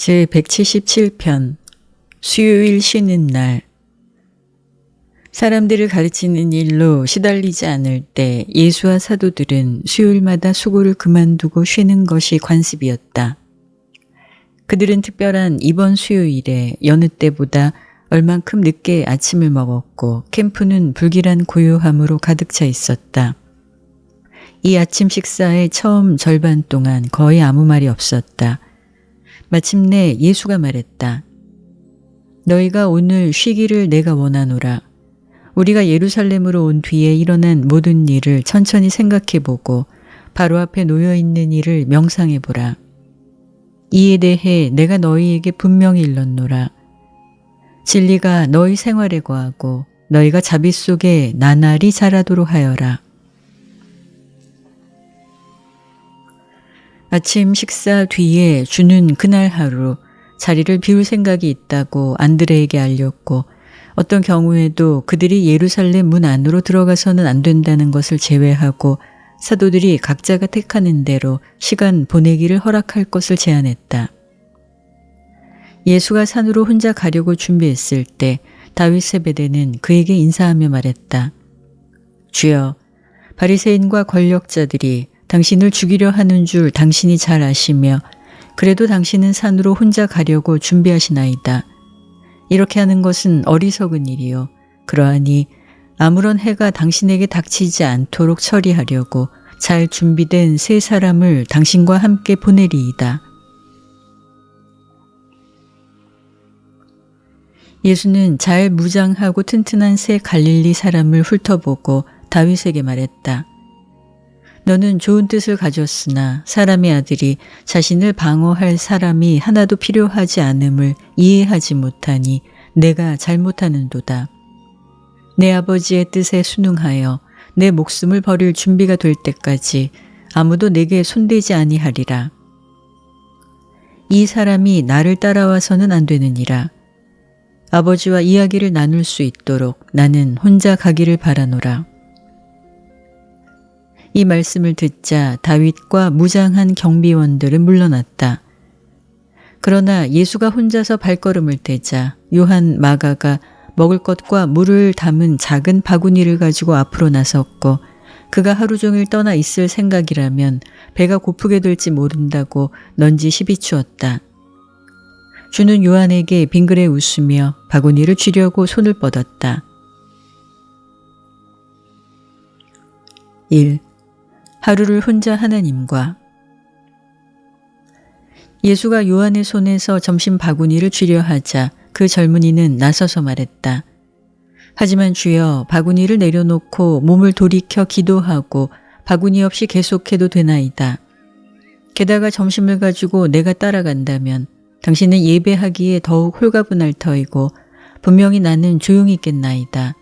제177편 수요일 쉬는 날. 사람들을 가르치는 일로 시달리지 않을 때 예수와 사도들은 수요일마다 수고를 그만두고 쉬는 것이 관습이었다. 그들은 특별한 이번 수요일에 여느 때보다 얼만큼 늦게 아침을 먹었고 캠프는 불길한 고요함으로 가득 차 있었다. 이 아침 식사의 처음 절반 동안 거의 아무 말이 없었다. 마침내 예수가 말했다. 너희가 오늘 쉬기를 내가 원하노라. 우리가 예루살렘으로 온 뒤에 일어난 모든 일을 천천히 생각해보고 바로 앞에 놓여있는 일을 명상해보라. 이에 대해 내가 너희에게 분명히 일렀노라. 진리가 너희 생활에 거하고 너희가 자비 속에 나날이 자라도록 하여라. 아침 식사 뒤에 주는 그날 하루 자리를 비울 생각이 있다고 안드레에게 알렸고 어떤 경우에도 그들이 예루살렘 문 안으로 들어가서는 안 된다는 것을 제외하고 사도들이 각자가 택하는 대로 시간 보내기를 허락할 것을 제안했다. 예수가 산으로 혼자 가려고 준비했을 때 다윗 세베대는 그에게 인사하며 말했다. 주여, 바리새인과 권력자들이 당신을 죽이려 하는 줄 당신이 잘 아시며 그래도 당신은 산으로 혼자 가려고 준비하시나이다. 이렇게 하는 것은 어리석은 일이요. 그러하니 아무런 해가 당신에게 닥치지 않도록 처리하려고 잘 준비된 세 사람을 당신과 함께 보내리이다. 예수는 잘 무장하고 튼튼한 세 갈릴리 사람을 훑어보고 다윗에게 말했다. 너는 좋은 뜻을 가졌으나 사람의 아들이 자신을 방어할 사람이 하나도 필요하지 않음을 이해하지 못하니 내가 잘못하는도다. 내 아버지의 뜻에 순응하여 내 목숨을 버릴 준비가 될 때까지 아무도 내게 손대지 아니하리라. 이 사람이 나를 따라와서는 안 되느니라. 아버지와 이야기를 나눌 수 있도록 나는 혼자 가기를 바라노라. 이 말씀을 듣자 다윗과 무장한 경비원들은 물러났다. 그러나 예수가 혼자서 발걸음을 떼자 요한 마가가 먹을 것과 물을 담은 작은 바구니를 가지고 앞으로 나섰고 그가 하루 종일 떠나 있을 생각이라면 배가 고프게 될지 모른다고 넌지시 비추었다. 주는 요한에게 빙그레 웃으며 바구니를 쥐려고 손을 뻗었다. 1. 하루를 혼자 하나님과. 예수가 요한의 손에서 점심 바구니를 쥐려 하자 그 젊은이는 나서서 말했다. 하지만 주여, 바구니를 내려놓고 몸을 돌이켜 기도하고 바구니 없이 계속해도 되나이다. 게다가 점심을 가지고 내가 따라간다면 당신은 예배하기에 더욱 홀가분할 터이고 분명히 나는 조용히 있겠나이다.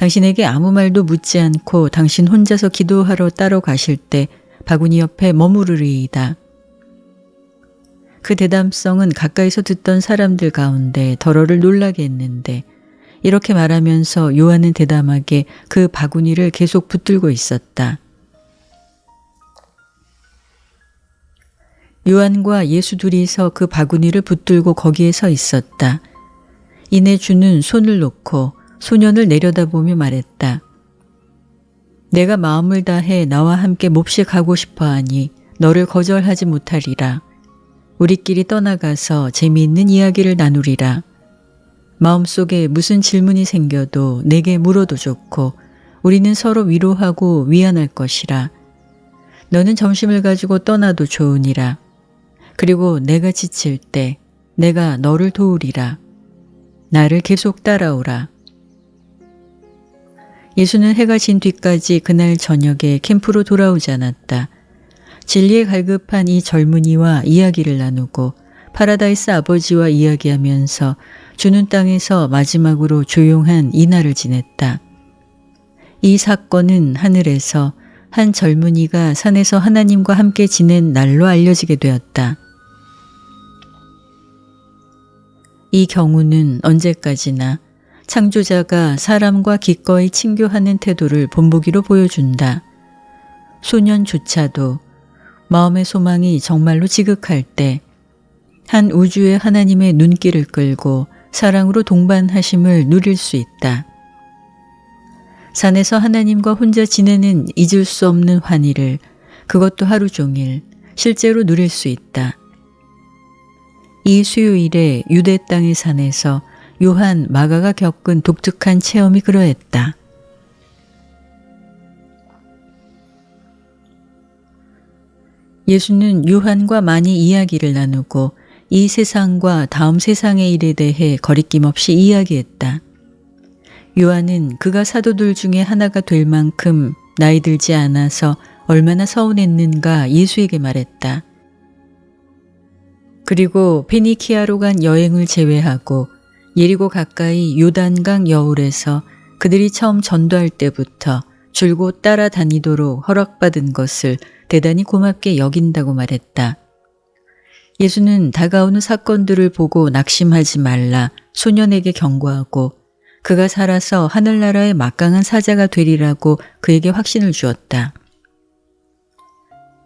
당신에게 아무 말도 묻지 않고 당신 혼자서 기도하러 따로 가실 때 바구니 옆에 머무르리이다. 그 대담성은 가까이서 듣던 사람들 가운데 더러를 놀라게 했는데 이렇게 말하면서 요한은 대담하게 그 바구니를 계속 붙들고 있었다. 요한과 예수 둘이서 그 바구니를 붙들고 거기에 서 있었다. 이내 주는 손을 놓고 소년을 내려다보며 말했다. 내가 마음을 다해 나와 함께 몹시 가고 싶어하니 너를 거절하지 못하리라. 우리끼리 떠나가서 재미있는 이야기를 나누리라. 마음속에 무슨 질문이 생겨도 내게 물어도 좋고 우리는 서로 위로하고 위안할 것이라. 너는 점심을 가지고 떠나도 좋으니라. 그리고 내가 지칠 때 내가 너를 도우리라. 나를 계속 따라오라. 예수는 해가 진 뒤까지 그날 저녁에 캠프로 돌아오지 않았다. 진리에 갈급한 이 젊은이와 이야기를 나누고 파라다이스 아버지와 이야기하면서 주는 땅에서 마지막으로 조용한 이날을 지냈다. 이 사건은 하늘에서 한 젊은이가 산에서 하나님과 함께 지낸 날로 알려지게 되었다. 이 경우는 언제까지나 창조자가 사람과 기꺼이 친교하는 태도를 본보기로 보여준다. 소년조차도 마음의 소망이 정말로 지극할 때 한 우주의 하나님의 눈길을 끌고 사랑으로 동반하심을 누릴 수 있다. 산에서 하나님과 혼자 지내는 잊을 수 없는 환희를 그것도 하루 종일 실제로 누릴 수 있다. 이 수요일에 유대 땅의 산에서 요한 마가가 겪은 독특한 체험이 그러했다. 예수는 요한과 많이 이야기를 나누고 이 세상과 다음 세상의 일에 대해 거리낌 없이 이야기했다. 요한은 그가 사도들 중에 하나가 될 만큼 나이 들지 않아서 얼마나 서운했는가 예수에게 말했다. 그리고 페니키아로 간 여행을 제외하고 예리고 가까이 요단강 여울에서 그들이 처음 전도할 때부터 줄곧 따라다니도록 허락받은 것을 대단히 고맙게 여긴다고 말했다. 예수는 다가오는 사건들을 보고 낙심하지 말라 소년에게 경고하고 그가 살아서 하늘나라의 막강한 사자가 되리라고 그에게 확신을 주었다.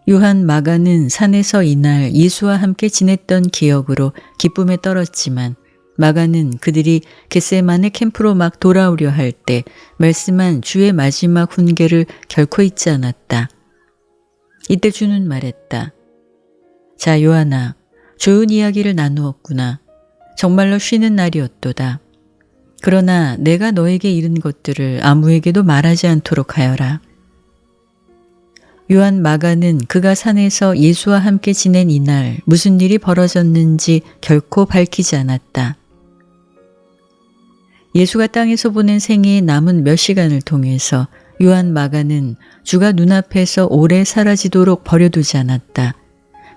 요한 마가는 산에서 이날 예수와 함께 지냈던 기억으로 기쁨에 떨었지만 마가는 그들이 겟세마네 캠프로 막 돌아오려 할 때 말씀한 주의 마지막 훈계를 결코 잊지 않았다. 이때 주는 말했다. 자, 요한아, 좋은 이야기를 나누었구나. 정말로 쉬는 날이었도다. 그러나 내가 너에게 이른 것들을 아무에게도 말하지 않도록 하여라. 요한 마가는 그가 산에서 예수와 함께 지낸 이날 무슨 일이 벌어졌는지 결코 밝히지 않았다. 예수가 땅에서 보낸 생애의 남은 몇 시간을 통해서 요한 마가는 주가 눈앞에서 오래 사라지도록 버려두지 않았다.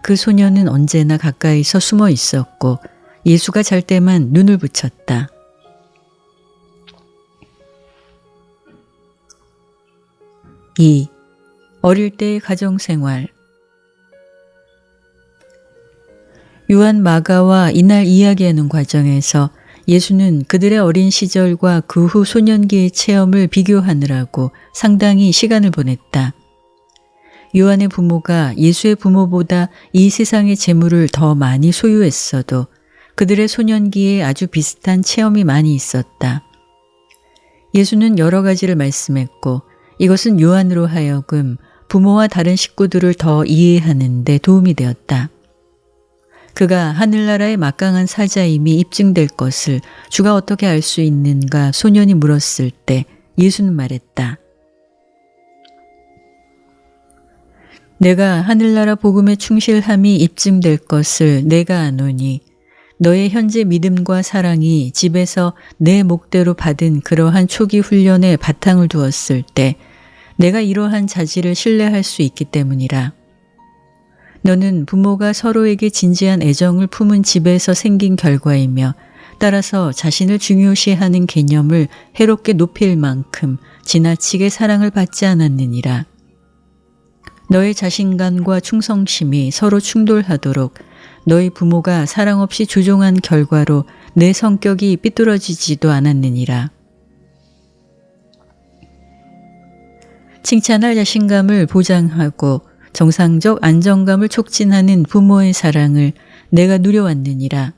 그 소년은 언제나 가까이서 숨어 있었고 예수가 잘 때만 눈을 붙였다. 2. 어릴 때의 가정생활. 요한 마가와 이날 이야기하는 과정에서 예수는 그들의 어린 시절과 그 후 소년기의 체험을 비교하느라고 상당히 시간을 보냈다. 요한의 부모가 예수의 부모보다 이 세상의 재물을 더 많이 소유했어도 그들의 소년기에 아주 비슷한 체험이 많이 있었다. 예수는 여러 가지를 말씀했고 이것은 요한으로 하여금 부모와 다른 식구들을 더 이해하는 데 도움이 되었다. 그가 하늘나라의 막강한 사자임이 입증될 것을 주가 어떻게 알 수 있는가 소년이 물었을 때 예수는 말했다. 내가 하늘나라 복음의 충실함이 입증될 것을 내가 아노니 너의 현재 믿음과 사랑이 집에서 내 목대로 받은 그러한 초기 훈련에 바탕을 두었을 때 내가 이러한 자질을 신뢰할 수 있기 때문이라. 너는 부모가 서로에게 진지한 애정을 품은 집에서 생긴 결과이며 따라서 자신을 중요시하는 개념을 해롭게 높일 만큼 지나치게 사랑을 받지 않았느니라. 너의 자신감과 충성심이 서로 충돌하도록 너희 부모가 사랑 없이 조종한 결과로 내 성격이 삐뚤어지지도 않았느니라. 칭찬할 자신감을 보장하고 정상적 안정감을 촉진하는 부모의 사랑을 내가 누려왔느니라.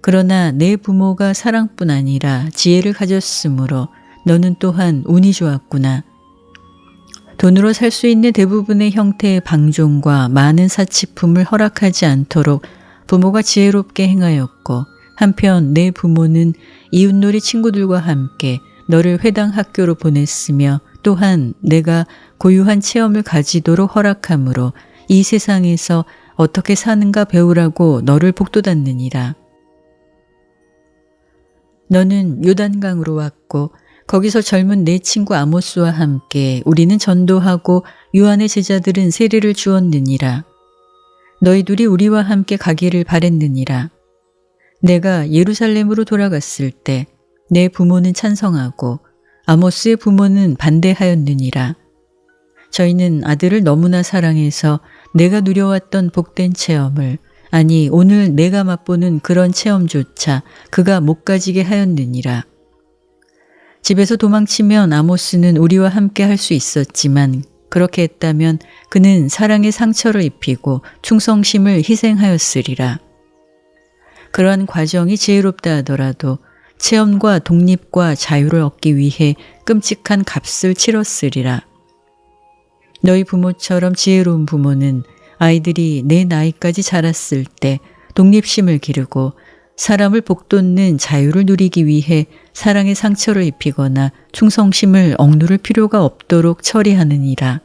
그러나 내 부모가 사랑뿐 아니라 지혜를 가졌으므로 너는 또한 운이 좋았구나. 돈으로 살 수 있는 대부분의 형태의 방종과 많은 사치품을 허락하지 않도록 부모가 지혜롭게 행하였고 한편 내 부모는 이웃놀이 친구들과 함께 너를 회당 학교로 보냈으며 또한 내가 고유한 체험을 가지도록 허락하므로 이 세상에서 어떻게 사는가 배우라고 너를 복돋았느니라. 너는 요단강으로 왔고 거기서 젊은 내 친구 아모스와 함께 우리는 전도하고 요한의 제자들은 세례를 주었느니라. 너희 둘이 우리와 함께 가기를 바랬느니라. 내가 예루살렘으로 돌아갔을 때 내 부모는 찬성하고 아모스의 부모는 반대하였느니라. 저희는 아들을 너무나 사랑해서 내가 누려왔던 복된 체험을 아니 오늘 내가 맛보는 그런 체험조차 그가 못 가지게 하였느니라. 집에서 도망치면 아모스는 우리와 함께 할 수 있었지만 그렇게 했다면 그는 사랑의 상처를 입히고 충성심을 희생하였으리라. 그러한 과정이 지혜롭다 하더라도 체험과 독립과 자유를 얻기 위해 끔찍한 값을 치렀으리라. 너희 부모처럼 지혜로운 부모는 아이들이 내 나이까지 자랐을 때 독립심을 기르고 사람을 복돋는 자유를 누리기 위해 사랑의 상처를 입히거나 충성심을 억누를 필요가 없도록 처리하느니라.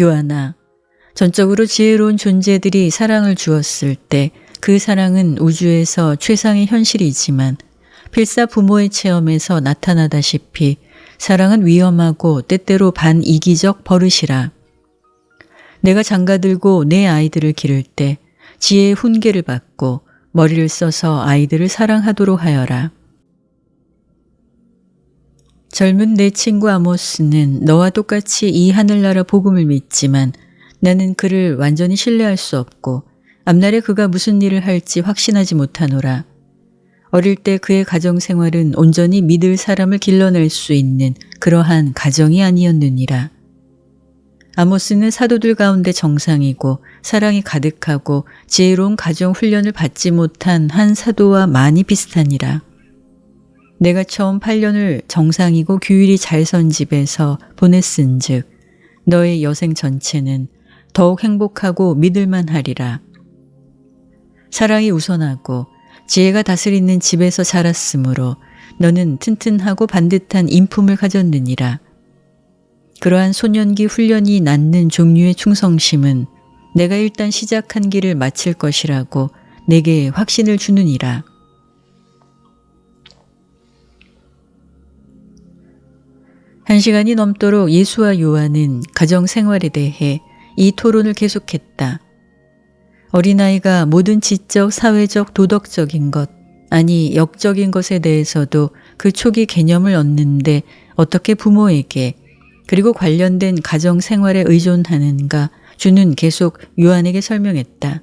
요한아, 전적으로 지혜로운 존재들이 사랑을 주었을 때 그 사랑은 우주에서 최상의 현실이지만 필사 부모의 체험에서 나타나다시피 사랑은 위험하고 때때로 반이기적 버릇이라. 내가 장가들고 내 아이들을 기를 때 지혜의 훈계를 받고 머리를 써서 아이들을 사랑하도록 하여라. 젊은 내 친구 아모스는 너와 똑같이 이 하늘나라 복음을 믿지만 나는 그를 완전히 신뢰할 수 없고 앞날에 그가 무슨 일을 할지 확신하지 못하노라. 어릴 때 그의 가정생활은 온전히 믿을 사람을 길러낼 수 있는 그러한 가정이 아니었느니라. 아모스는 사도들 가운데 정상이고 사랑이 가득하고 지혜로운 가정 훈련을 받지 못한 한 사도와 많이 비슷하니라. 내가 처음 8년을 정상이고 규율이 잘 선 집에서 보냈은즉 너의 여생 전체는 더욱 행복하고 믿을만 하리라. 사랑이 우선하고 지혜가 다스리는 집에서 자랐으므로 너는 튼튼하고 반듯한 인품을 가졌느니라. 그러한 소년기 훈련이 낳는 종류의 충성심은 내가 일단 시작한 길을 마칠 것이라고 내게 확신을 주느니라. 한 시간이 넘도록 예수와 요한은 가정생활에 대해 이 토론을 계속했다. 어린아이가 모든 지적, 사회적, 도덕적인 것, 아니 역적인 것에 대해서도 그 초기 개념을 얻는데 어떻게 부모에게 그리고 관련된 가정생활에 의존하는가 주는 계속 요한에게 설명했다.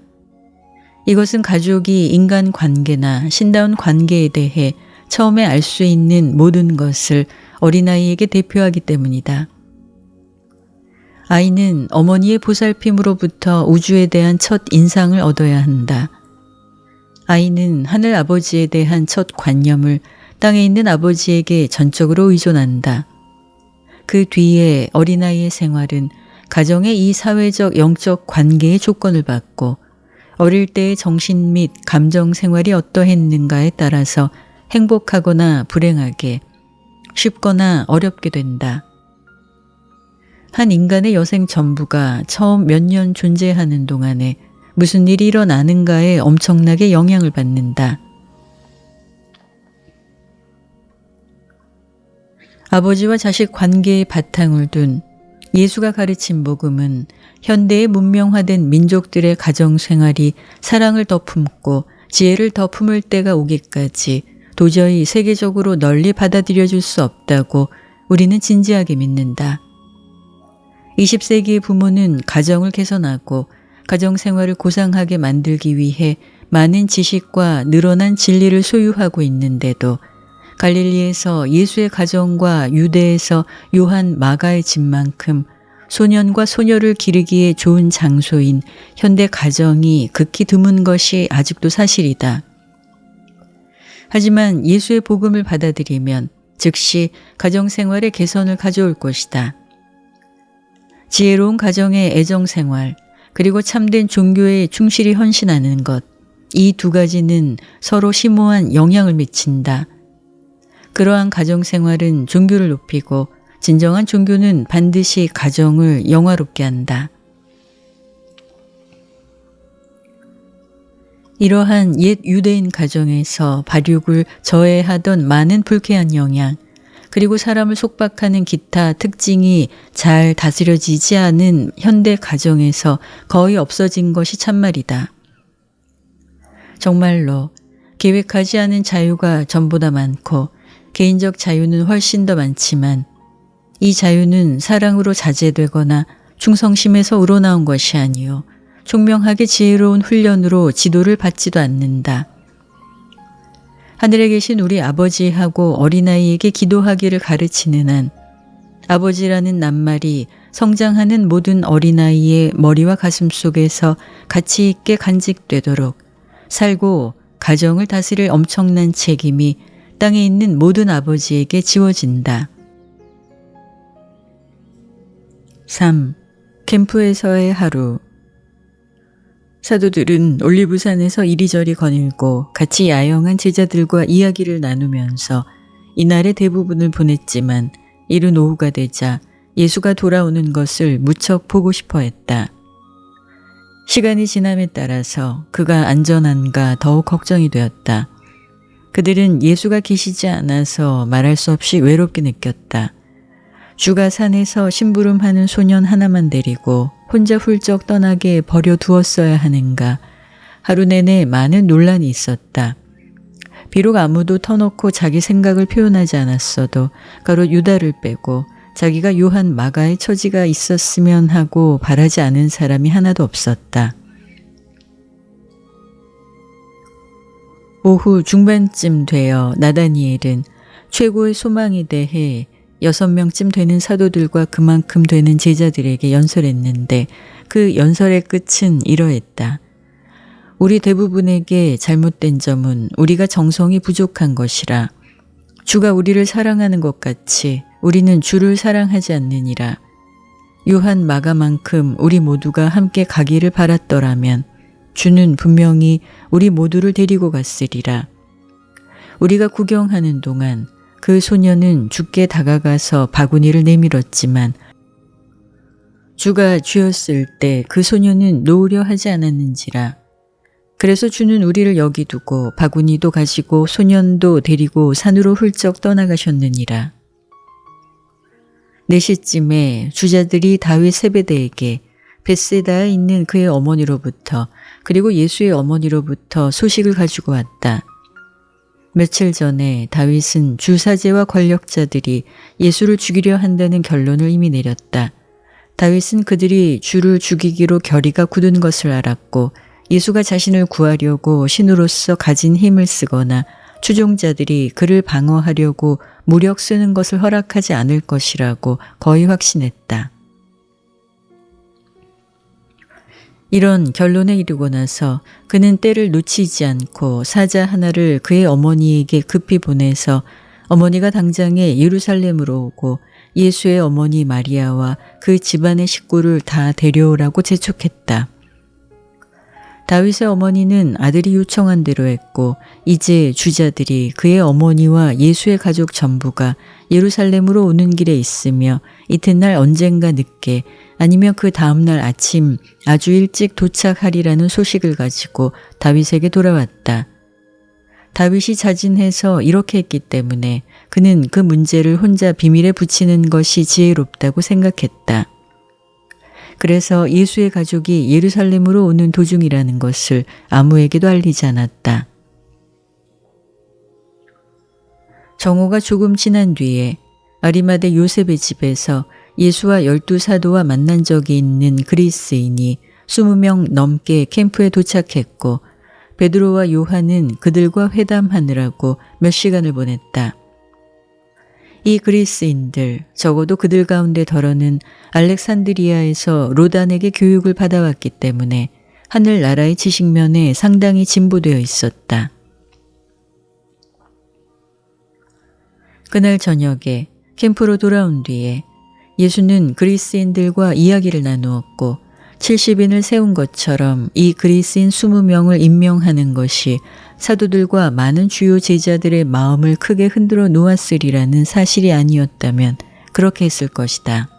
이것은 가족이 인간관계나 신다운 관계에 대해 처음에 알 수 있는 모든 것을 어린아이에게 대표하기 때문이다. 아이는 어머니의 보살핌으로부터 우주에 대한 첫 인상을 얻어야 한다. 아이는 하늘 아버지에 대한 첫 관념을 땅에 있는 아버지에게 전적으로 의존한다. 그 뒤에 어린아이의 생활은 가정의 이 사회적 영적 관계의 조건을 받고 어릴 때의 정신 및 감정 생활이 어떠했는가에 따라서 행복하거나 불행하게, 쉽거나 어렵게 된다. 한 인간의 여생 전부가 처음 몇 년 존재하는 동안에 무슨 일이 일어나는가에 엄청나게 영향을 받는다. 아버지와 자식 관계의 바탕을 둔 예수가 가르친 복음은 현대의 문명화된 민족들의 가정생활이 사랑을 더 품고 지혜를 더 품을 때가 오기까지 도저히 세계적으로 널리 받아들여질 수 없다고 우리는 진지하게 믿는다. 20세기의 부모는 가정을 개선하고 가정생활을 고상하게 만들기 위해 많은 지식과 늘어난 진리를 소유하고 있는데도 갈릴리에서 예수의 가정과 유대에서 요한 마가의 집만큼 소년과 소녀를 기르기에 좋은 장소인 현대 가정이 극히 드문 것이 아직도 사실이다. 하지만 예수의 복음을 받아들이면 즉시 가정생활의 개선을 가져올 것이다. 지혜로운 가정의 애정생활, 그리고 참된 종교에 충실히 헌신하는 것, 이 두 가지는 서로 심오한 영향을 미친다. 그러한 가정생활은 종교를 높이고 진정한 종교는 반드시 가정을 영화롭게 한다. 이러한 옛 유대인 가정에서 발육을 저해하던 많은 불쾌한 영향, 그리고 사람을 속박하는 기타 특징이 잘 다스려지지 않은 현대 가정에서 거의 없어진 것이 참말이다. 정말로 계획하지 않은 자유가 전보다 많고 개인적 자유는 훨씬 더 많지만 이 자유는 사랑으로 자제되거나 충성심에서 우러나온 것이 아니요 총명하게 지혜로운 훈련으로 지도를 받지도 않는다. 하늘에 계신 우리 아버지하고 어린아이에게 기도하기를 가르치는 한 아버지라는 낱말이 성장하는 모든 어린아이의 머리와 가슴 속에서 가치 있게 간직되도록 살고 가정을 다스릴 엄청난 책임이 땅에 있는 모든 아버지에게 지워진다. 3. 캠프에서의 하루. 사도들은 올리브산에서 이리저리 거닐고 같이 야영한 제자들과 이야기를 나누면서 이날의 대부분을 보냈지만 이른 오후가 되자 예수가 돌아오는 것을 무척 보고 싶어 했다. 시간이 지남에 따라서 그가 안전한가 더욱 걱정이 되었다. 그들은 예수가 계시지 않아서 말할 수 없이 외롭게 느꼈다. 주가 산에서 심부름하는 소년 하나만 데리고 혼자 훌쩍 떠나게 버려두었어야 하는가. 하루 내내 많은 논란이 있었다. 비록 아무도 터놓고 자기 생각을 표현하지 않았어도 가롯 유다를 빼고 자기가 요한 마가의 처지가 있었으면 하고 바라지 않은 사람이 하나도 없었다. 오후 중반쯤 되어 나다니엘은 최고의 소망에 대해 6명쯤 되는 사도들과 그만큼 되는 제자들에게 연설했는데 그 연설의 끝은 이러했다. 우리 대부분에게 잘못된 점은 우리가 정성이 부족한 것이라. 주가 우리를 사랑하는 것 같이 우리는 주를 사랑하지 않느니라. 요한 마가만큼 우리 모두가 함께 가기를 바랐더라면 주는 분명히 우리 모두를 데리고 갔으리라. 우리가 구경하는 동안 그 소녀는 주께 다가가서 바구니를 내밀었지만 주가 쥐었을 때 그 소녀는 놓으려 하지 않았는지라. 그래서 주는 우리를 여기 두고 바구니도 가지고 소년도 데리고 산으로 훌쩍 떠나가셨느니라. 4시쯤에 주자들이 다윗 세베대에게 벳세다에 있는 그의 어머니로부터 그리고 예수의 어머니로부터 소식을 가지고 왔다. 며칠 전에 다윗은 주사제와 권력자들이 예수를 죽이려 한다는 결론을 이미 내렸다. 다윗은 그들이 주를 죽이기로 결의가 굳은 것을 알았고 예수가 자신을 구하려고 신으로서 가진 힘을 쓰거나 추종자들이 그를 방어하려고 무력 쓰는 것을 허락하지 않을 것이라고 거의 확신했다. 이런 결론에 이르고 나서 그는 때를 놓치지 않고 사자 하나를 그의 어머니에게 급히 보내서 어머니가 당장에 예루살렘으로 오고 예수의 어머니 마리아와 그 집안의 식구를 다 데려오라고 재촉했다. 다윗의 어머니는 아들이 요청한 대로 했고 이제 주자들이 그의 어머니와 예수의 가족 전부가 예루살렘으로 오는 길에 있으며 이튿날 언젠가 늦게 아니면 그 다음날 아침 아주 일찍 도착하리라는 소식을 가지고 다윗에게 돌아왔다. 다윗이 자진해서 이렇게 했기 때문에 그는 그 문제를 혼자 비밀에 붙이는 것이 지혜롭다고 생각했다. 그래서 예수의 가족이 예루살렘으로 오는 도중이라는 것을 아무에게도 알리지 않았다. 정오가 조금 지난 뒤에 아리마대 요셉의 집에서 예수와 12사도와 만난 적이 있는 그리스인이 20명 넘게 캠프에 도착했고 베드로와 요한은 그들과 회담하느라고 몇 시간을 보냈다. 이 그리스인들, 적어도 그들 가운데 덜어는 알렉산드리아에서 로단에게 교육을 받아왔기 때문에 하늘나라의 지식면에 상당히 진보되어 있었다. 그날 저녁에 캠프로 돌아온 뒤에 예수는 그리스인들과 이야기를 나누었고 70인을 세운 것처럼 이 그리스인 20명을 임명하는 것이 사도들과 많은 주요 제자들의 마음을 크게 흔들어 놓았으리라는 사실이 아니었다면 그렇게 했을 것이다.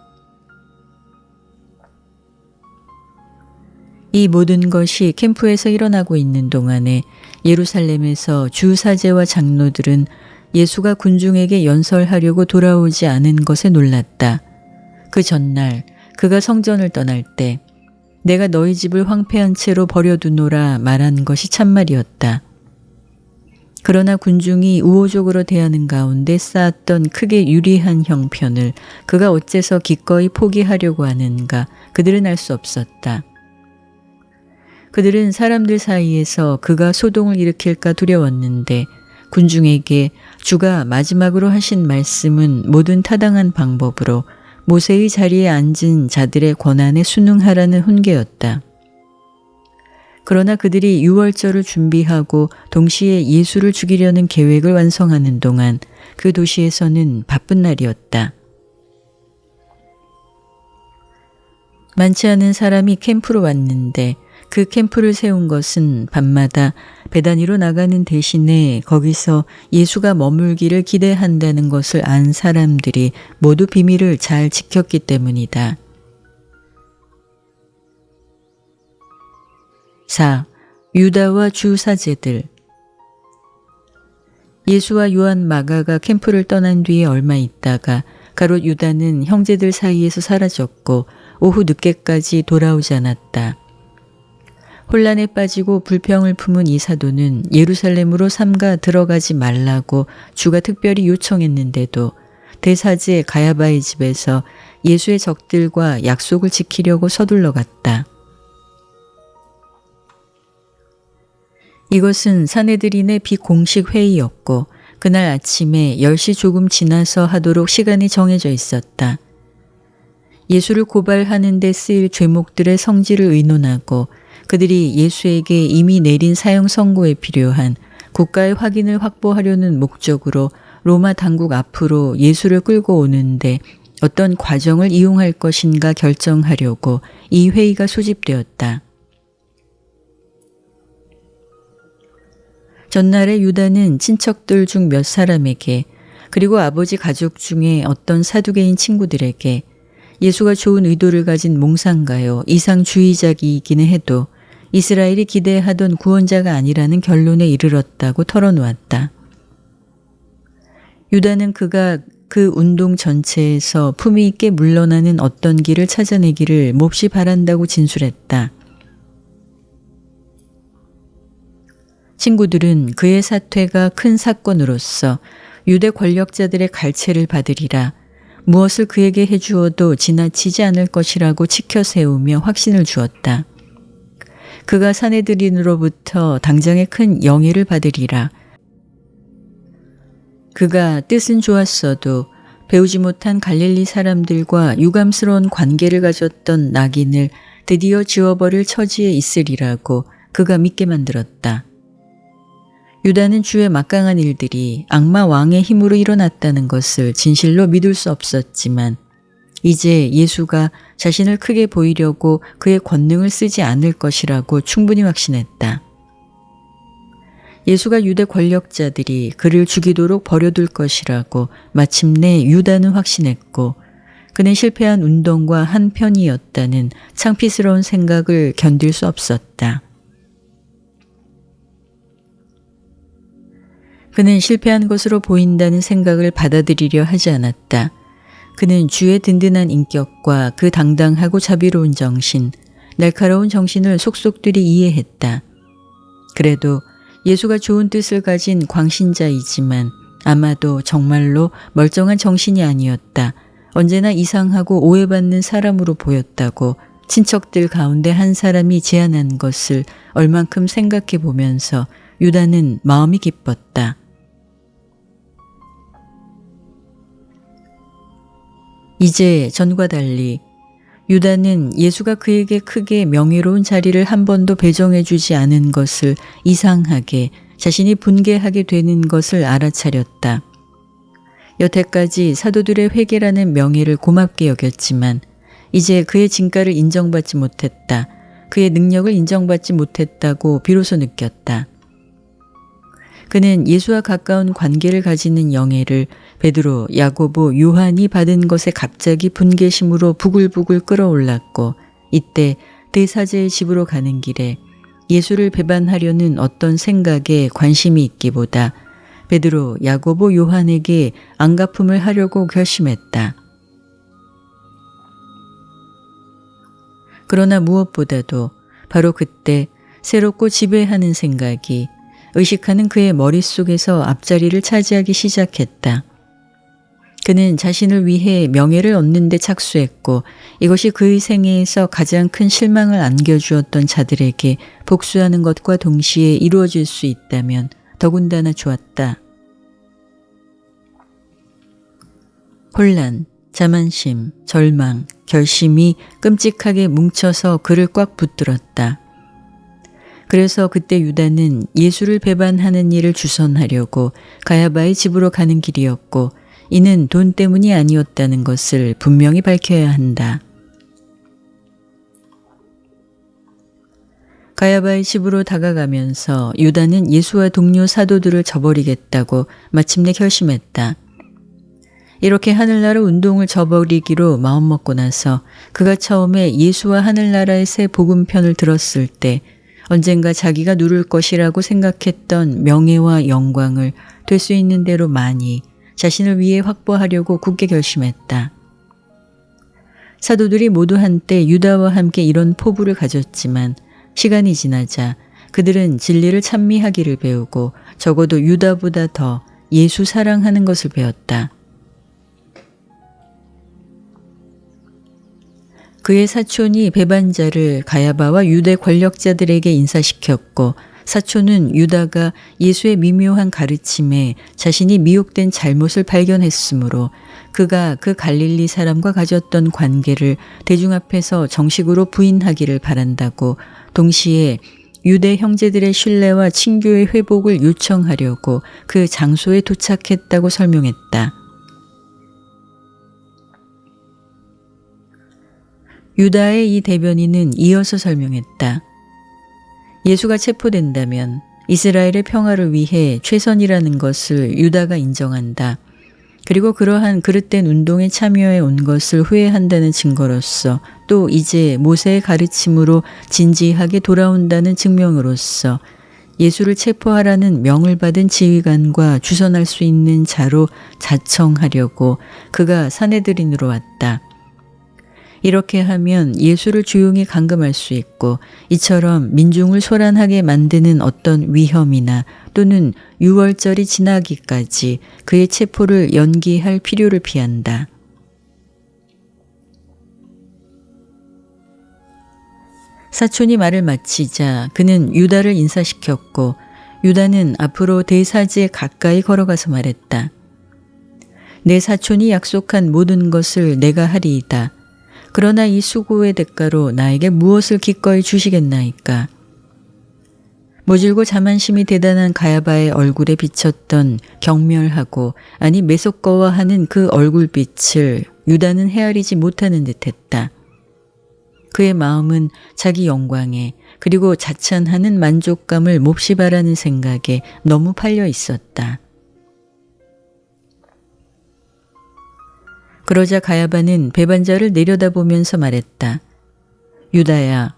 이 모든 것이 캠프에서 일어나고 있는 동안에 예루살렘에서 주사제와 장로들은 예수가 군중에게 연설하려고 돌아오지 않은 것에 놀랐다. 그 전날 그가 성전을 떠날 때 내가 너희 집을 황폐한 채로 버려두노라 말한 것이 참말이었다. 그러나 군중이 우호적으로 대하는 가운데 쌓았던 크게 유리한 형편을 그가 어째서 기꺼이 포기하려고 하는가 그들은 알 수 없었다. 그들은 사람들 사이에서 그가 소동을 일으킬까 두려웠는데 군중에게 주가 마지막으로 하신 말씀은 모든 타당한 방법으로 모세의 자리에 앉은 자들의 권한에 순응하라는 훈계였다. 그러나 그들이 유월절을 준비하고 동시에 예수를 죽이려는 계획을 완성하는 동안 그 도시에서는 바쁜 날이었다. 많지 않은 사람이 캠프로 왔는데 그 캠프를 세운 것은 밤마다 베다니로 나가는 대신에 거기서 예수가 머물기를 기대한다는 것을 안 사람들이 모두 비밀을 잘 지켰기 때문이다. 4. 유다와 주 사제들. 예수와 요한 마가가 캠프를 떠난 뒤에 얼마 있다가 가롯 유다는 형제들 사이에서 사라졌고 오후 늦게까지 돌아오지 않았다. 혼란에 빠지고 불평을 품은 이 사도는 예루살렘으로 삼가 들어가지 말라고 주가 특별히 요청했는데도 대사제 가야바의 집에서 예수의 적들과 약속을 지키려고 서둘러 갔다. 이것은 사내들인의 비공식 회의였고 그날 아침에 10시 조금 지나서 하도록 시간이 정해져 있었다. 예수를 고발하는 데 쓰일 죄목들의 성질을 의논하고 그들이 예수에게 이미 내린 사형 선고에 필요한 국가의 확인을 확보하려는 목적으로 로마 당국 앞으로 예수를 끌고 오는데 어떤 과정을 이용할 것인가 결정하려고 이 회의가 소집되었다. 전날에 유다는 친척들 중 몇 사람에게 그리고 아버지 가족 중에 어떤 사두개인 친구들에게 예수가 좋은 의도를 가진 몽상가요 이상주의자이기는 해도 이스라엘이 기대하던 구원자가 아니라는 결론에 이르렀다고 털어놓았다. 유다는 그가 그 운동 전체에서 품위 있게 물러나는 어떤 길을 찾아내기를 몹시 바란다고 진술했다. 친구들은 그의 사퇴가 큰 사건으로서 유대 권력자들의 갈채를 받으리라 무엇을 그에게 해주어도 지나치지 않을 것이라고 치켜 세우며 확신을 주었다. 그가 사내들인으로부터 당장의 큰 영예를 받으리라. 그가 뜻은 좋았어도 배우지 못한 갈릴리 사람들과 유감스러운 관계를 가졌던 낙인을 드디어 지워버릴 처지에 있으리라고 그가 믿게 만들었다. 유다는 주의 막강한 일들이 악마 왕의 힘으로 일어났다는 것을 진실로 믿을 수 없었지만 이제 예수가 자신을 크게 보이려고 그의 권능을 쓰지 않을 것이라고 충분히 확신했다. 예수가 유대 권력자들이 그를 죽이도록 버려둘 것이라고 마침내 유다는 확신했고 그는 실패한 운동과 한 편이었다는 창피스러운 생각을 견딜 수 없었다. 그는 실패한 것으로 보인다는 생각을 받아들이려 하지 않았다. 그는 주의 든든한 인격과 그 당당하고 자비로운 정신, 날카로운 정신을 속속들이 이해했다. 그래도 예수가 좋은 뜻을 가진 광신자이지만 아마도 정말로 멀쩡한 정신이 아니었다. 언제나 이상하고 오해받는 사람으로 보였다고 친척들 가운데 한 사람이 제안한 것을 얼만큼 생각해 보면서 유다는 마음이 기뻤다. 이제 전과 달리 유다는 예수가 그에게 크게 명예로운 자리를 한 번도 배정해 주지 않은 것을 이상하게 자신이 분개하게 되는 것을 알아차렸다. 여태까지 사도들의 회개라는 명예를 고맙게 여겼지만 이제 그의 진가를 인정받지 못했다. 그의 능력을 인정받지 못했다고 비로소 느꼈다. 그는 예수와 가까운 관계를 가지는 영예를 베드로, 야고보, 요한이 받은 것에 갑자기 분개심으로 부글부글 끓어올랐고 이때 대사제의 집으로 가는 길에 예수를 배반하려는 어떤 생각에 관심이 있기보다 베드로, 야고보, 요한에게 안갚음을 하려고 결심했다. 그러나 무엇보다도 바로 그때 새롭고 지배하는 생각이 의식하는 그의 머릿속에서 앞자리를 차지하기 시작했다. 그는 자신을 위해 명예를 얻는 데 착수했고 이것이 그의 생애에서 가장 큰 실망을 안겨주었던 자들에게 복수하는 것과 동시에 이루어질 수 있다면 더군다나 좋았다. 혼란. 자만심, 절망, 결심이 끔찍하게 뭉쳐서 그를 꽉 붙들었다. 그래서 그때 유다는 예수를 배반하는 일을 주선하려고 가야바의 집으로 가는 길이었고 이는 돈 때문이 아니었다는 것을 분명히 밝혀야 한다. 가야바의 집으로 다가가면서 유다는 예수와 동료 사도들을 저버리겠다고 마침내 결심했다. 이렇게 하늘나라 운동을 저버리기로 마음먹고 나서 그가 처음에 예수와 하늘나라의 새 복음편을 들었을 때 언젠가 자기가 누릴 것이라고 생각했던 명예와 영광을 될 수 있는 대로 많이 자신을 위해 확보하려고 굳게 결심했다. 사도들이 모두 한때 유다와 함께 이런 포부를 가졌지만 시간이 지나자 그들은 진리를 찬미하기를 배우고 적어도 유다보다 더 예수 사랑하는 것을 배웠다. 그의 사촌이 배반자를 가야바와 유대 권력자들에게 인사시켰고 사촌은 유다가 예수의 미묘한 가르침에 자신이 미혹된 잘못을 발견했으므로 그가 그 갈릴리 사람과 가졌던 관계를 대중 앞에서 정식으로 부인하기를 바란다고 동시에 유대 형제들의 신뢰와 친교의 회복을 요청하려고 그 장소에 도착했다고 설명했다. 유다의 이 대변인은 이어서 설명했다. 예수가 체포된다면 이스라엘의 평화를 위해 최선이라는 것을 유다가 인정한다. 그리고 그러한 그릇된 운동에 참여해 온 것을 후회한다는 증거로서 또 이제 모세의 가르침으로 진지하게 돌아온다는 증명으로서 예수를 체포하라는 명을 받은 지휘관과 주선할 수 있는 자로 자청하려고 그가 사내들인으로 왔다. 이렇게 하면 예수를 조용히 감금할 수 있고 이처럼 민중을 소란하게 만드는 어떤 위험이나 또는 유월절이 지나기까지 그의 체포를 연기할 필요를 피한다. 사촌이 말을 마치자 그는 유다를 인사시켰고 유다는 앞으로 대사지에 가까이 걸어가서 말했다. 내 사촌이 약속한 모든 것을 내가 하리이다. 그러나 이 수고의 대가로 나에게 무엇을 기꺼이 주시겠나이까. 모질고 자만심이 대단한 가야바의 얼굴에 비쳤던 경멸하고 아니 매섭거워하는 그 얼굴빛을 유다는 헤아리지 못하는 듯했다. 그의 마음은 자기 영광에 그리고 자찬하는 만족감을 몹시 바라는 생각에 너무 팔려 있었다. 그러자 가야바는 배반자를 내려다보면서 말했다. 유다야,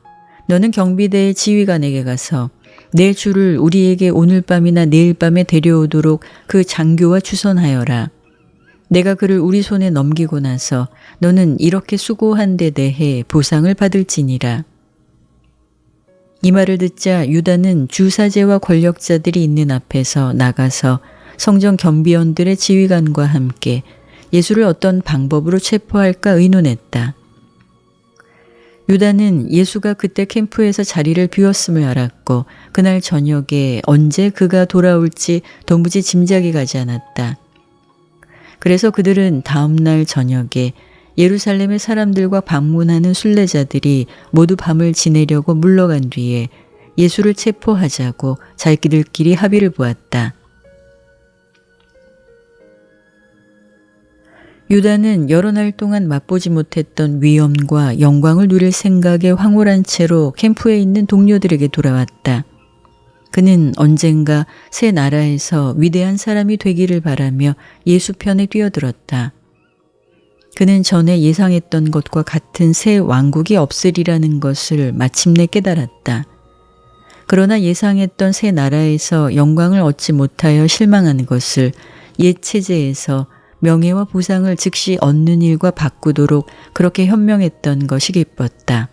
너는 경비대의 지휘관에게 가서 내 주를 우리에게 오늘 밤이나 내일 밤에 데려오도록 그 장교와 주선하여라. 내가 그를 우리 손에 넘기고 나서 너는 이렇게 수고한 데 대해 보상을 받을지니라. 이 말을 듣자 유다는 주사제와 권력자들이 있는 앞에서 나가서 성전 경비원들의 지휘관과 함께 예수를 어떤 방법으로 체포할까 의논했다. 유다는 예수가 그때 캠프에서 자리를 비웠음을 알았고 그날 저녁에 언제 그가 돌아올지 도무지 짐작이 가지 않았다. 그래서 그들은 다음 날 저녁에 예루살렘의 사람들과 방문하는 순례자들이 모두 밤을 지내려고 물러간 뒤에 예수를 체포하자고 자기들끼리 합의를 보았다. 유다는 여러 날 동안 맛보지 못했던 위엄과 영광을 누릴 생각에 황홀한 채로 캠프에 있는 동료들에게 돌아왔다. 그는 언젠가 새 나라에서 위대한 사람이 되기를 바라며 예수 편에 뛰어들었다. 그는 전에 예상했던 것과 같은 새 왕국이 없으리라는 것을 마침내 깨달았다. 그러나 예상했던 새 나라에서 영광을 얻지 못하여 실망하는 것을 옛 체제에서 명예와 보상을 즉시 얻는 일과 바꾸도록 그렇게 현명했던 것이 기뻤다.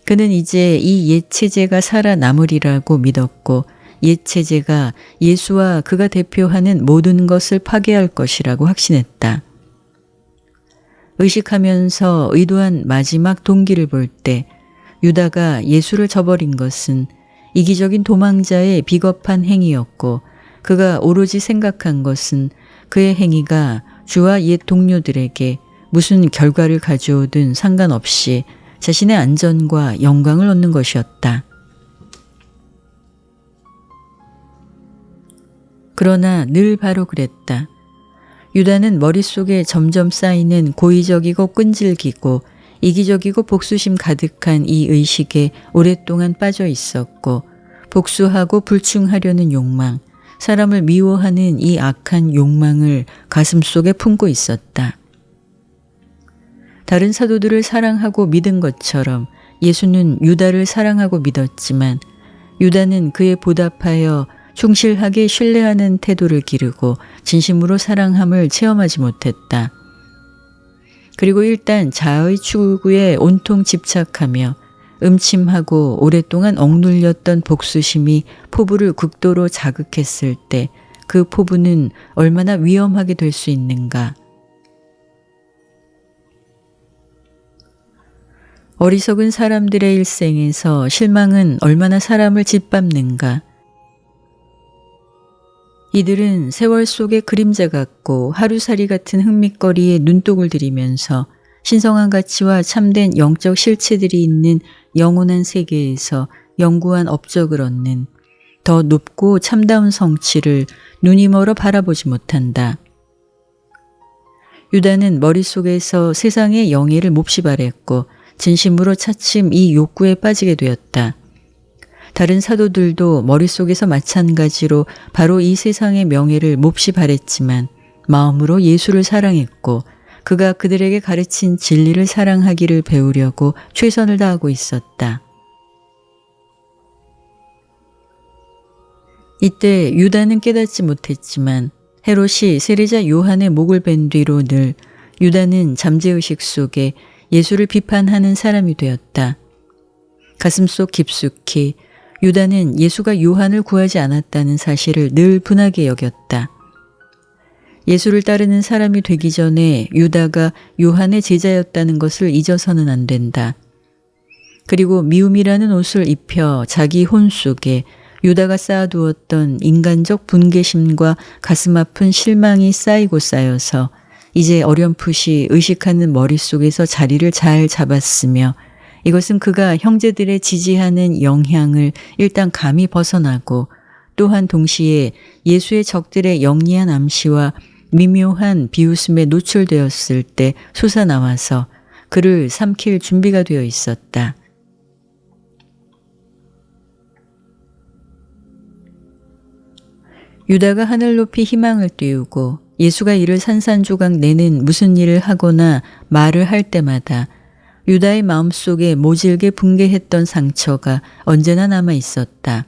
그는 이제 이 옛 체제가 살아남으리라고 믿었고 옛 체제가 예수와 그가 대표하는 모든 것을 파괴할 것이라고 확신했다. 의식하면서 의도한 마지막 동기를 볼 때 유다가 예수를 저버린 것은 이기적인 도망자의 비겁한 행위였고 그가 오로지 생각한 것은 그의 행위가 주와 옛 동료들에게 무슨 결과를 가져오든 상관없이 자신의 안전과 영광을 얻는 것이었다. 그러나 늘 바로 그랬다. 유다는 머릿속에 점점 쌓이는 고의적이고 끈질기고 이기적이고 복수심 가득한 이 의식에 오랫동안 빠져 있었고 복수하고 불충하려는 욕망, 사람을 미워하는 이 악한 욕망을 가슴속에 품고 있었다. 다른 사도들을 사랑하고 믿은 것처럼 예수는 유다를 사랑하고 믿었지만 유다는 그에 보답하여 충실하게 신뢰하는 태도를 기르고 진심으로 사랑함을 체험하지 못했다. 그리고 일단 자아의 추구에 온통 집착하며 음침하고 오랫동안 억눌렸던 복수심이 포부를 극도로 자극했을 때 그 포부는 얼마나 위험하게 될 수 있는가. 어리석은 사람들의 일생에서 실망은 얼마나 사람을 짓밟는가. 이들은 세월 속의 그림자 같고 하루살이 같은 흥밋거리에 눈독을 들이면서 신성한 가치와 참된 영적 실체들이 있는 영원한 세계에서 영구한 업적을 얻는 더 높고 참다운 성취를 눈이 멀어 바라보지 못한다. 유다는 머릿속에서 세상의 영예를 몹시 바랬고 진심으로 차츰 이 욕구에 빠지게 되었다. 다른 사도들도 머릿속에서 마찬가지로 바로 이 세상의 명예를 몹시 바랬지만 마음으로 예수를 사랑했고 그가 그들에게 가르친 진리를 사랑하기를 배우려고 최선을 다하고 있었다. 이때 유다는 깨닫지 못했지만 헤롯이 세례자 요한의 목을 벤 뒤로 늘 유다는 잠재의식 속에 예수를 비판하는 사람이 되었다. 가슴속 깊숙이 유다는 예수가 요한을 구하지 않았다는 사실을 늘 분하게 여겼다. 예수를 따르는 사람이 되기 전에 유다가 요한의 제자였다는 것을 잊어서는 안 된다. 그리고 미움이라는 옷을 입혀 자기 혼 속에 유다가 쌓아두었던 인간적 분개심과 가슴 아픈 실망이 쌓이고 쌓여서 이제 어렴풋이 의식하는 머릿속에서 자리를 잘 잡았으며 이것은 그가 형제들의 지지하는 영향을 일단 감히 벗어나고 또한 동시에 예수의 적들의 영리한 암시와 미묘한 비웃음에 노출되었을 때 솟아나와서 그를 삼킬 준비가 되어 있었다. 유다가 하늘 높이 희망을 띄우고 예수가 이를 산산조각 내는 무슨 일을 하거나 말을 할 때마다 유다의 마음속에 모질게 붕괴했던 상처가 언제나 남아 있었다.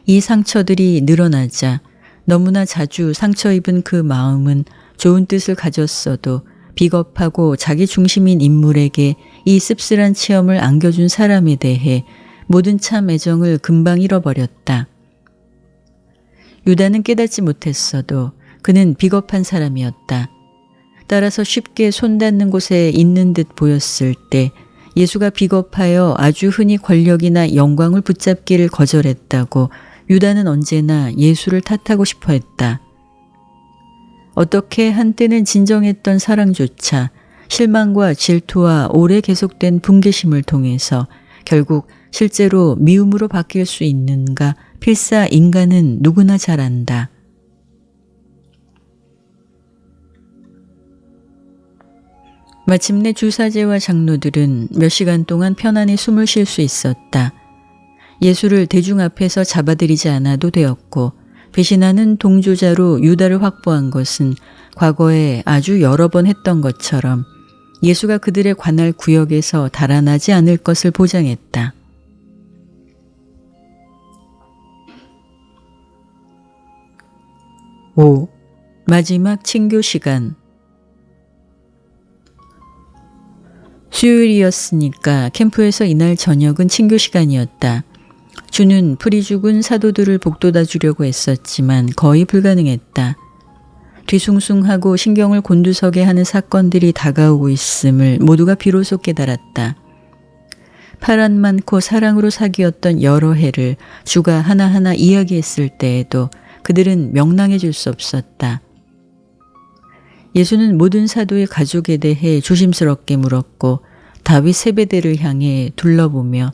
이 상처들이 늘어나자 너무나 자주 상처 입은 그 마음은 좋은 뜻을 가졌어도 비겁하고 자기 중심인 인물에게 이 씁쓸한 체험을 안겨준 사람에 대해 모든 참 애정을 금방 잃어버렸다. 유다는 깨닫지 못했어도 그는 비겁한 사람이었다. 따라서 쉽게 손 닿는 곳에 있는 듯 보였을 때 예수가 비겁하여 아주 흔히 권력이나 영광을 붙잡기를 거절했다고 유다는 언제나 예수를 탓하고 싶어 했다. 어떻게 한때는 진정했던 사랑조차 실망과 질투와 오래 계속된 분개심을 통해서 결국 실제로 미움으로 바뀔 수 있는가 필사 인간은 누구나 잘 안다. 마침내 주사제와 장로들은 몇 시간 동안 편안히 숨을 쉴 수 있었다. 예수를 대중 앞에서 잡아들이지 않아도 되었고 배신하는 동조자로 유다를 확보한 것은 과거에 아주 여러 번 했던 것처럼 예수가 그들의 관할 구역에서 달아나지 않을 것을 보장했다. 5. 마지막 친교 시간. 수요일이었으니까 캠프에서 이날 저녁은 친교 시간이었다. 주는 풀이 죽은 사도들을 복돋아 주려고 했었지만 거의 불가능했다. 뒤숭숭하고 신경을 곤두서게 하는 사건들이 다가오고 있음을 모두가 비로소 깨달았다. 파란 많고 사랑으로 사귀었던 여러 해를 주가 하나하나 이야기했을 때에도 그들은 명랑해질 수 없었다. 예수는 모든 사도의 가족에 대해 조심스럽게 물었고 다윗 세베대를 향해 둘러보며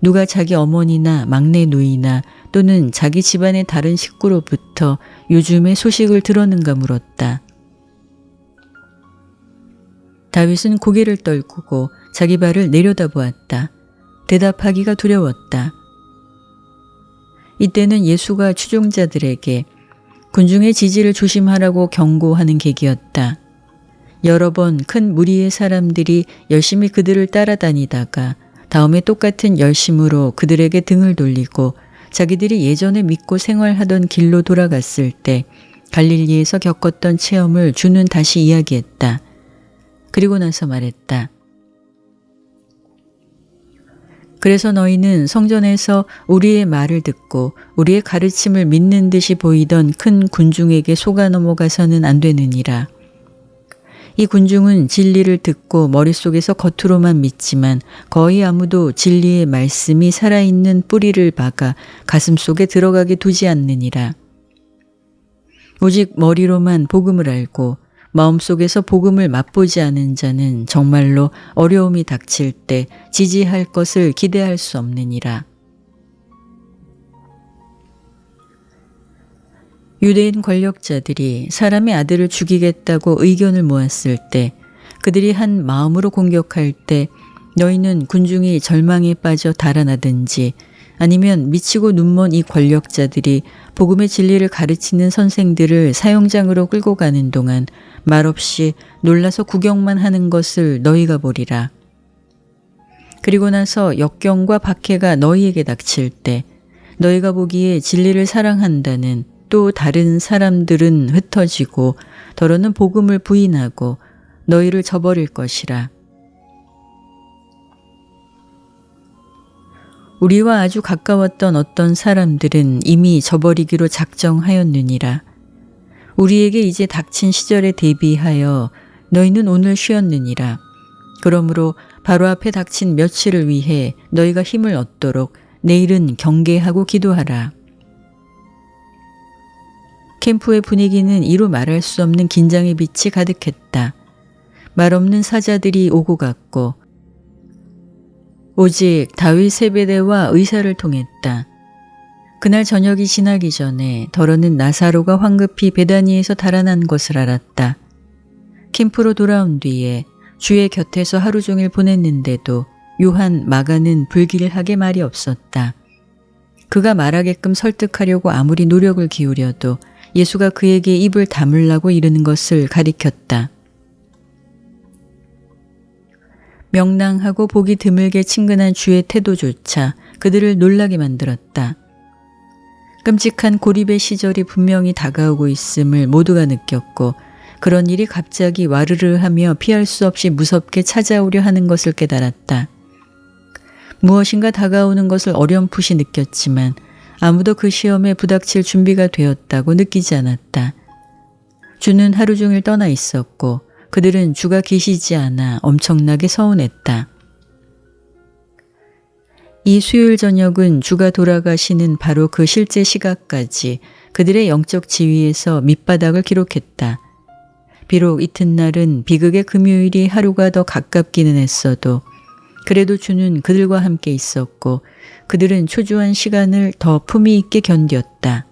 누가 자기 어머니나 막내 누이나 또는 자기 집안의 다른 식구로부터 요즘의 소식을 들었는가 물었다. 다윗은 고개를 떨구고 자기 발을 내려다보았다. 대답하기가 두려웠다. 이때는 예수가 추종자들에게 군중의 지지를 조심하라고 경고하는 계기였다. 여러 번 큰 무리의 사람들이 열심히 그들을 따라다니다가 다음에 똑같은 열심으로 그들에게 등을 돌리고 자기들이 예전에 믿고 생활하던 길로 돌아갔을 때 갈릴리에서 겪었던 체험을 주는 다시 이야기했다. 그리고 나서 말했다. 그래서 너희는 성전에서 우리의 말을 듣고 우리의 가르침을 믿는 듯이 보이던 큰 군중에게 속아 넘어가서는 안 되느니라. 이 군중은 진리를 듣고 머릿속에서 겉으로만 믿지만 거의 아무도 진리의 말씀이 살아있는 뿌리를 박아 가슴속에 들어가게 두지 않느니라. 오직 머리로만 복음을 알고 마음속에서 복음을 맛보지 않은 자는 정말로 어려움이 닥칠 때 지지할 것을 기대할 수 없느니라. 유대인 권력자들이 사람의 아들을 죽이겠다고 의견을 모았을 때 그들이 한 마음으로 공격할 때 너희는 군중이 절망에 빠져 달아나든지 아니면 미치고 눈먼 이 권력자들이 복음의 진리를 가르치는 선생들을 사형장으로 끌고 가는 동안 말없이 놀라서 구경만 하는 것을 너희가 보리라. 그리고 나서 역경과 박해가 너희에게 닥칠 때 너희가 보기에 진리를 사랑한다는 또 다른 사람들은 흩어지고 더러는 복음을 부인하고 너희를 저버릴 것이라. 우리와 아주 가까웠던 어떤 사람들은 이미 저버리기로 작정하였느니라. 우리에게 이제 닥친 시절에 대비하여 너희는 오늘 쉬었느니라. 그러므로 바로 앞에 닥친 며칠을 위해 너희가 힘을 얻도록 내일은 경계하고 기도하라. 캠프의 분위기는 이루 말할 수 없는 긴장의 빛이 가득했다. 말없는 사자들이 오고 갔고 오직 다윗 세베대와 의사를 통했다. 그날 저녁이 지나기 전에 더러는 나사로가 황급히 베다니에서 달아난 것을 알았다. 캠프로 돌아온 뒤에 주의 곁에서 하루 종일 보냈는데도 요한 마가는 불길하게 말이 없었다. 그가 말하게끔 설득하려고 아무리 노력을 기울여도 예수가 그에게 입을 다물라고 이르는 것을 가리켰다. 명랑하고 보기 드물게 친근한 주의 태도조차 그들을 놀라게 만들었다. 끔찍한 고립의 시절이 분명히 다가오고 있음을 모두가 느꼈고 그런 일이 갑자기 와르르하며 피할 수 없이 무섭게 찾아오려 하는 것을 깨달았다. 무엇인가 다가오는 것을 어렴풋이 느꼈지만 아무도 그 시험에 부닥칠 준비가 되었다고 느끼지 않았다. 주는 하루 종일 떠나 있었고 그들은 주가 계시지 않아 엄청나게 서운했다. 이 수요일 저녁은 주가 돌아가시는 바로 그 실제 시각까지 그들의 영적 지위에서 밑바닥을 기록했다. 비록 이튿날은 비극의 금요일이 하루가 더 가깝기는 했어도 그래도 주는 그들과 함께 있었고 그들은 초조한 시간을 더 품위 있게 견뎠다.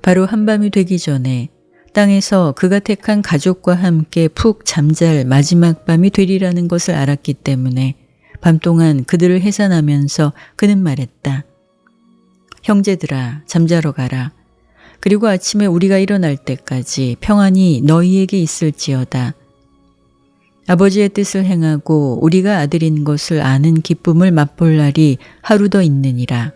바로 한밤이 되기 전에 땅에서 그가 택한 가족과 함께 푹 잠잘 마지막 밤이 되리라는 것을 알았기 때문에 밤동안 그들을 해산하면서 그는 말했다. 형제들아, 잠자러 가라. 그리고 아침에 우리가 일어날 때까지 평안이 너희에게 있을지어다. 아버지의 뜻을 행하고 우리가 아들인 것을 아는 기쁨을 맛볼 날이 하루 더 있느니라.